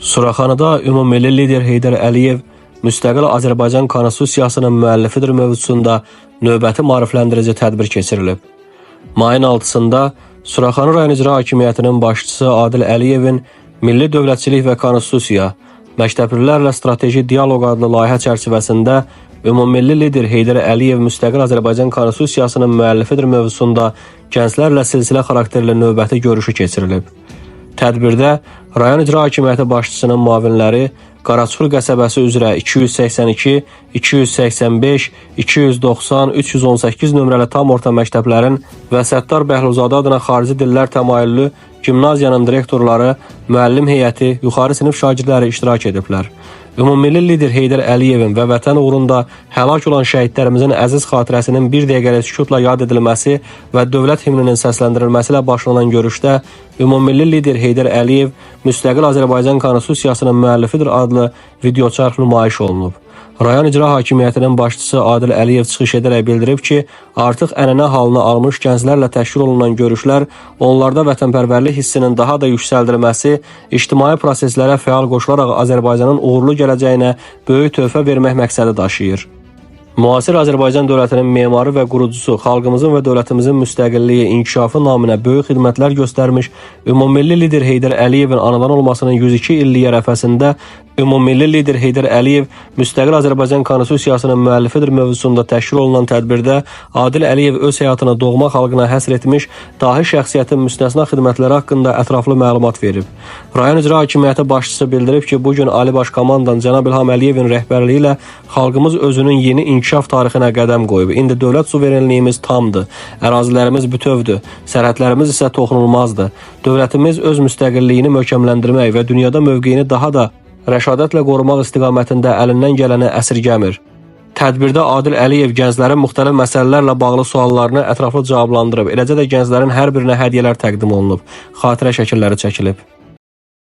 Suraxanıda Ümummilli lider Heydər Əliyev müstəqil Azərbaycan Konstitusiyasının müəllifidir mövzusunda növbəti maarifləndirici tədbir keçirilib. Mayın 6-sında Suraxanı rayon icra hakimiyyətinin başçısı Adil Əliyevin Milli Dövlətçilik və Konstitusiya, məktəblilərlə strateji dialoq adlı layihə çərçivəsində Ümummilli lider Heydər Əliyev müstəqil Azərbaycan Konstitusiyasının müəllifidir mövzusunda gənclərlə silsilə xarakterli növbəti görüşü keçirilib. Tədbirdə rayon icra hakimiyyəti başçısının müavinləri Qaraçuxur qəsəbəsi üzrə 282, 285, 290, 318 nömrəli tam orta məktəblərin və Səttar Bəhlulzadə adına xarici dillər təmayüllü gimnaziyanın direktorları, müəllim heyəti, yuxarı sinif şagirdləri iştirak ediblər. Ümummilli lider Heydər Əliyevin və vətən uğrunda həlak olan şəhidlərimizin əziz xatirəsinin bir dəqiqəlik sükutla yad edilməsi və dövlət himninin səsləndirilməsi ilə başlanan görüşdə Ümummilli lider Heydər Əliyev müstəqil Azərbaycan Konstitusiyasının müəllifidir adlı videoçarx nümayiş olunub. Rayon icra hakimiyyətinin başçısı Adil Əliyev çıxış edərək bildirib ki, artıq ənənə halını almış gənclərlə təşkil olunan görüşlər onlarda vətənpərvərlik hissinin daha da yüksəldilməsi, ictimai proseslərə fəal qoşularaq Azərbaycanın uğurlu gələcəyinə böyük töhfə vermək məqsədi daşıyır. Müasir Azərbaycan dövlətinin memarı və qurucusu, xalqımızın və dövlətimizin müstəqilliyi, inkişafı naminə böyük xidmətlər göstərmiş Ümummilli lider Heydər Əliyevin anadan olmasının 102 illiyi ərəfəsində Ümummilli lider Heydər Əliyev müstəqil Azərbaycan Konstitusiyasının müəllifidir mövzusunda təşkil olunan tədbirdə Adil Əliyev öz həyatını doğma xalqına həsr etmiş dahi şəxsiyyətin müstəsna xidmətləri haqqında ətraflı məlumat verib. Rayon icra hakimiyyəti başçısı bildirib ki, bugün Ali Baş Komandan Cənab İlham Əliyevin rəhbərliyi ilə xalqımız özünün yeni inkişaf tarixinə qədəm qoyub. İndi dövlət suverenliyimiz tamdır, ərazilərimiz bütövdür, sərhədlərimiz isə toxunulmazdır. Dövlətimiz öz müstəqilliyini möhkəmləndirmək və dünyada mövqeyini daha da rəşadətlə qorumaq istiqamətində əlindən gələni əsirgəmir. Tədbirdə Adil Əliyev gənclərin müxtəlif məsələlərlə bağlı suallarını ətraflı cavablandırıb. Eləcə də gənclərin hər birinə hədiyyələr təqdim olunub, xatirə şəkilləri çəkilib.